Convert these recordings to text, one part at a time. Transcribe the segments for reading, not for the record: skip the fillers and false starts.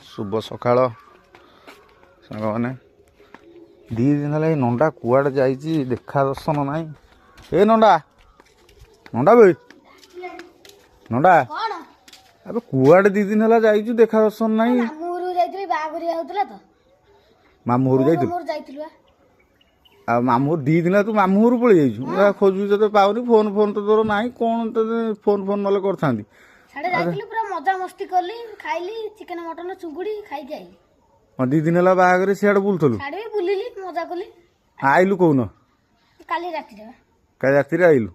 शुभ सकाळ सांग मैंने दी दिन है नंडा कुआड़े जाइए देखा दर्शन ना ए नंडा नंडा भाई नंडा अब कुआड़े दी दिन है जाइए देखा दर्शन ना मामू घर जाइए मामू दी दिन तू मामू घर पलि जा खोजु तो पाऊनी फोन फोन तो तोर ना कौन तो फोन फोन ना कर मजा मस्ती करली खाइली चिकन मटन चुंगुड़ी खाई के आई दी दिन है बाहर सियाड़े बुलूलु साड़ी बुलिली मजा कली आइलु कौन काली राति काली राति आइलु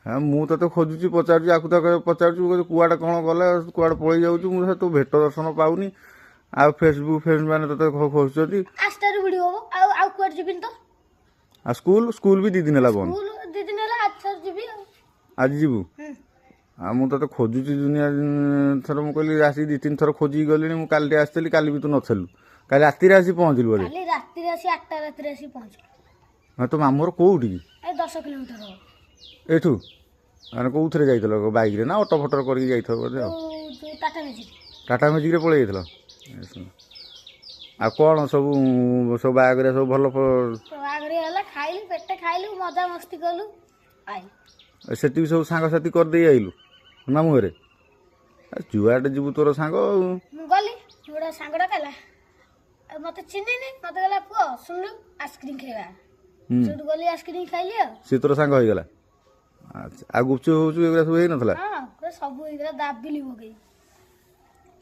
हाँ मुझे खोजुची पचार आपको तो पचार कुआड़े कौन गले कुआड़े पलि जाऊँ मुझे तो भेट दर्शन पाऊनी आ फेसबुक फ्रेंड मैंने तो खोजुच्च आस्टार वीडियो आउ कुआड़ जीविन तो आ स्कूल स्कूल भी दी दिन है बंद स्कूल दी दिन है आज जीवी आज जीवु आ मुझे खोजुची दुनिया थर मुझे आसी दी तीन थर खोजी गली मुझे काली आसती काली भी तू नलु काली राति आसी पहुँचलु बोले काली राति आसी 8टा राति आसी पहुँच हाँ तो मामूर कौटी ए 10 किलोमीटर हो एठू मैंने कौ थे जाइल बैक रे ना अटो फटर करके जाइए बोधे टाटा मैजिक टाटा मैजिक रे पलि जाइल आ कौन सब सब बागरे सब भल बागरे हला खाइलु पेटे खाइलु मजा मस्ती कलु आई सेठी भी सब सांग साथी कर दे आइलु मामू घरे जुआटे जीवु तोर सांग मु गली गोटा सांगड़ा कहला मते चिन्हिनी मते कहला पुओ सुनलु आइसक्रीम खाइबा सेठु गली आइसक्रीम खाइली सी तोर सांग होइगला अच्छा आ गुपचुप होचु एगुरा सब हेइ नथला हां पूरा सब एगुरा दाबिली होगई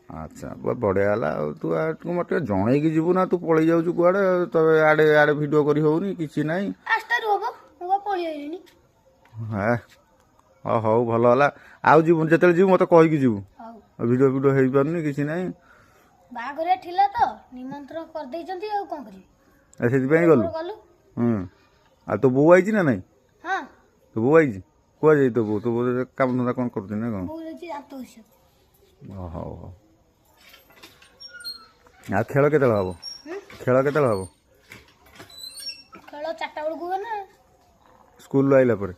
अच्छा बढ़िया है तू मत जन की जीवु ना तू पलि जाऊ कुआड़े तो आड़े आड़े भिड कर होनी कि ना आस्टार हम मु पलि आइलिनी हाँ हौ भल है आउ जीवन जिते जीव मत कहीकि जीवु भिडियो भिडियो हो पारनी कि ना बागरिया ठिला तो निमंत्रण कर देइचंती आ कोन करी से गलु आ तो बो आई ना नहीं हां तो बो आई कुआ जाई तो बो काम धंदा कौन करती ना कौन बो जाई आतो हिस हौ हौ आ खेल केते हम खेल केते हम खेल 4टा बेल को ना स्कूल आइला पर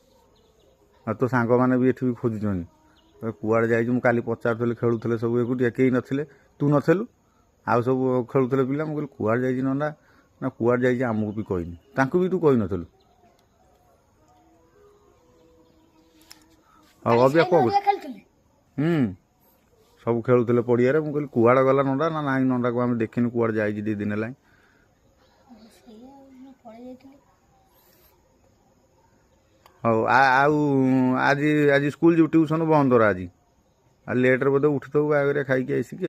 आ तो सांग मैंने भी एठी खोजुचनी कुआड़े जाइए काली पचार खेलुले सब एकुटिया कई नथिले तू नथेलु आउ सब खेलुले पिला मुझे कुआड़े जाइए नंदा ना कुआड़े जाइए आमको भी कहनी तांकु भी तू कही नथेलु हाँ अबिया कौन सब खेलुले पड़िया मुझे कुआड़े गला नंदा ना ना नंदा को आम देखनी कुआड़े जाइए दी दिन है हौ आज आज स्कूल जो ट्यूशन बंद आज लेट्रे बोधे उठिथु बागर खाई आसिक